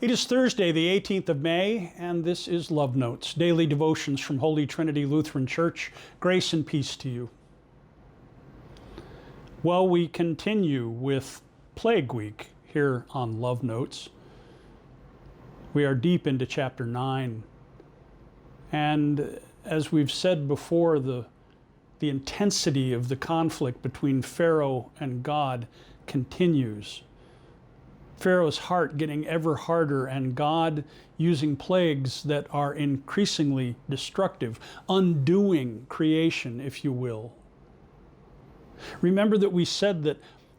It is Thursday, the 18th of May, and this is Love Notes, daily devotions from Holy Trinity Lutheran Church. Grace and peace to you. Well, we continue with Plague Week here on Love Notes. We are deep into chapter 9. And as we've said before, the intensity of the conflict between Pharaoh and God continues. Pharaoh's heart getting ever harder, and God using plagues that are increasingly destructive, undoing creation, if you will. Remember that we said that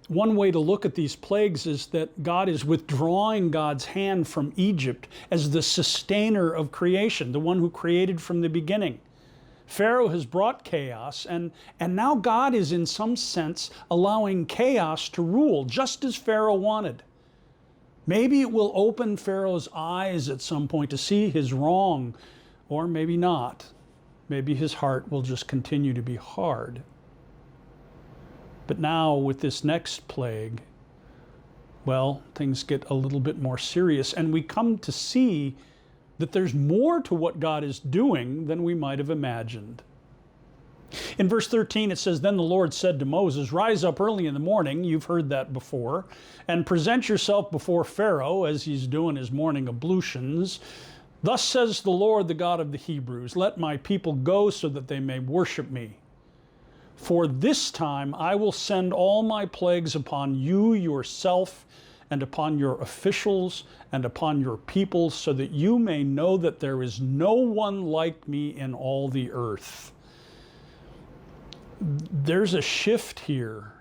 one way to look at these plagues is that God is withdrawing God's hand from Egypt as the sustainer of creation, the one who created from the beginning. Pharaoh has brought chaos, and now God is in some sense allowing chaos to rule, just as Pharaoh wanted. Maybe it will open Pharaoh's eyes at some point to see his wrong, or maybe not. Maybe his heart will just continue to be hard. But now with this next plague, well, things get a little bit more serious, and we come to see that there's more to what God is doing than we might have imagined. In verse 13 it says, "Then the Lord said to Moses, Rise up early in the morning," you've heard that before, "and present yourself before Pharaoh," as he's doing his morning ablutions. "Thus says the Lord, the God of the Hebrews, Let my people go so that they may worship me. For this time I will send all my plagues upon you yourself, and upon your officials, and upon your people, so that you may know that there is no one like me in all the earth." There's a shift here.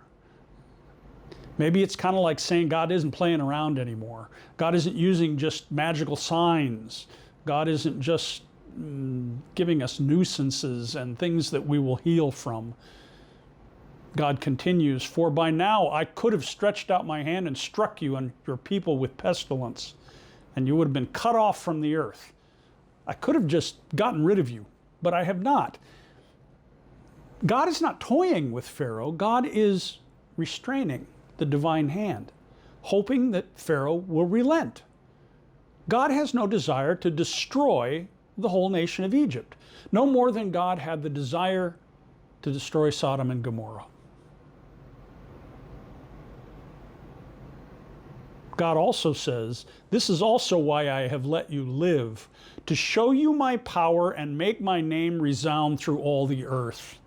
Maybe it's kind of like saying God isn't playing around anymore. God isn't using just magical signs. God isn't just giving us nuisances and things that we will heal from. God continues, "For by now I could have stretched out my hand and struck you and your people with pestilence, and you would have been cut off from the earth. I could have just gotten rid of you, but I have not." God is not toying with Pharaoh. God is restraining the divine hand, hoping that Pharaoh will relent. God has no desire to destroy the whole nation of Egypt, no more than God had the desire to destroy Sodom and Gomorrah. God also says, "This is also why I have let you live, to show you my power and make my name resound through all the earth."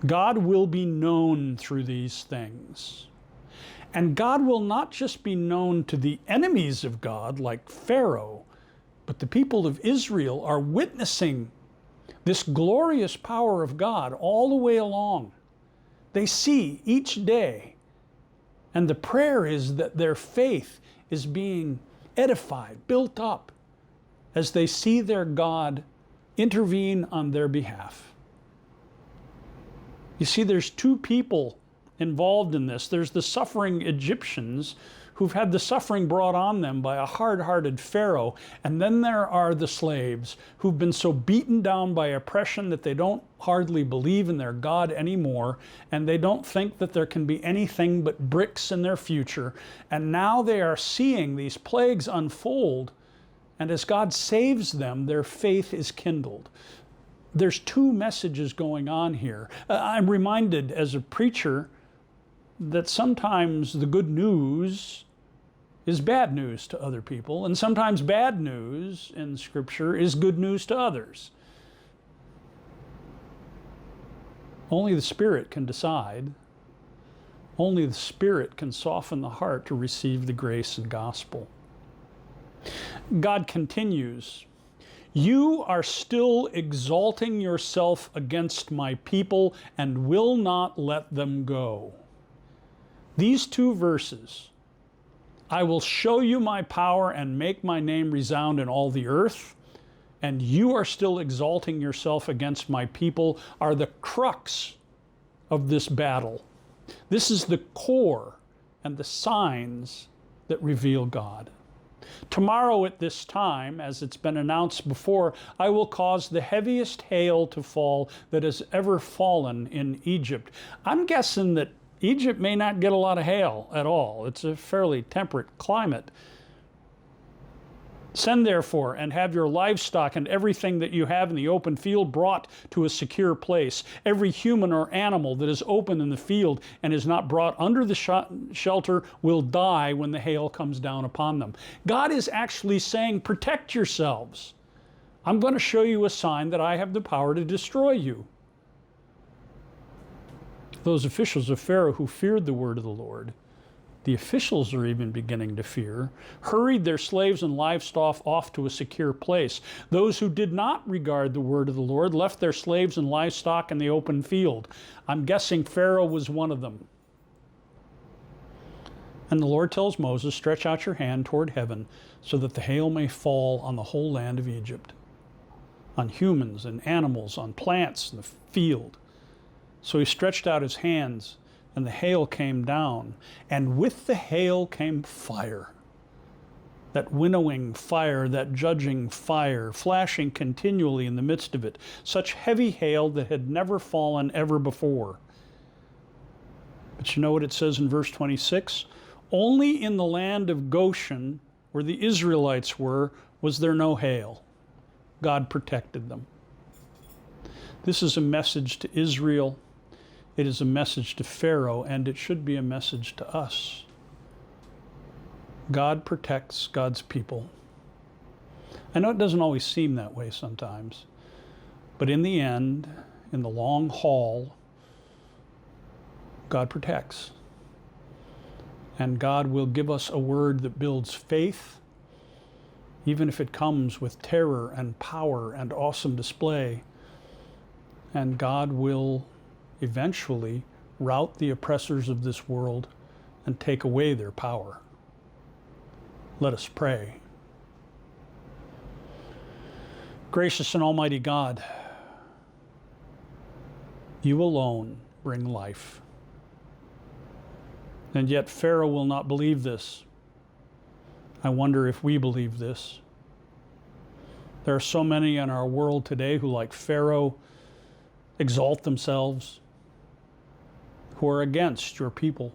God will be known through these things. And God will not just be known to the enemies of God like Pharaoh, but the people of Israel are witnessing this glorious power of God all the way along. They see each day, and the prayer is that their faith is being edified, built up, as they see their God intervene on their behalf. You see, there's two people involved in this. There's the suffering Egyptians who've had the suffering brought on them by a hard-hearted Pharaoh. And then there are the slaves who've been so beaten down by oppression that they don't hardly believe in their God anymore, and they don't think that there can be anything but bricks in their future. And now they are seeing these plagues unfold, and as God saves them, their faith is kindled. There's two messages going on here. I'm reminded as a preacher that sometimes the good news is bad news to other people, and sometimes bad news in Scripture is good news to others. Only the Spirit can decide. Only the Spirit can soften the heart to receive the grace and gospel. God continues, "You are still exalting yourself against my people and will not let them go." These two verses, "I will show you my power and make my name resound in all the earth," and "you are still exalting yourself against my people," are the crux of this battle. This is the core and the signs that reveal God. "Tomorrow at this time, as it's been announced before, I will cause the heaviest hail to fall that has ever fallen in Egypt." I'm guessing that Egypt may not get a lot of hail at all. It's a fairly temperate climate. Send therefore, and have your livestock and everything that you have in the open field brought to a secure place. Every human or animal that is open in the field and is not brought under the shelter will die when the hail comes down upon them. God is actually saying, protect yourselves. I'm going to show you a sign that I have the power to destroy you. Those officials of Pharaoh who feared the word of the Lord, the officials are even beginning to fear, hurried their slaves and livestock off to a secure place. Those who did not regard the word of the Lord left their slaves and livestock in the open field. I'm guessing Pharaoh was one of them. And the Lord tells Moses, stretch out your hand toward heaven so that the hail may fall on the whole land of Egypt, on humans and animals, on plants in the field. So he stretched out his hands, and the hail came down, and with the hail came fire. That winnowing fire, that judging fire, flashing continually in the midst of it. Such heavy hail that had never fallen ever before. But you know what it says in verse 26? Only in the land of Goshen, where the Israelites were, was there no hail. God protected them. This is a message to Israel. It is a message to Pharaoh, and it should be a message to us. God protects God's people. I know it doesn't always seem that way sometimes, but in the end, in the long haul, God protects. And God will give us a word that builds faith, even if it comes with terror and power and awesome display. And God will eventually rout the oppressors of this world and take away their power. Let us pray. Gracious and almighty God, you alone bring life. And yet Pharaoh will not believe this. I wonder if we believe this. There are so many in our world today who, like Pharaoh, exalt themselves, who are against your people.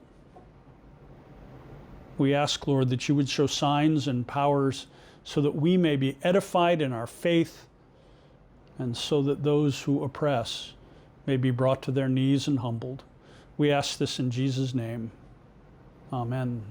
We ask, Lord, that you would show signs and powers so that we may be edified in our faith, and so that those who oppress may be brought to their knees and humbled. We ask this in Jesus' name. Amen.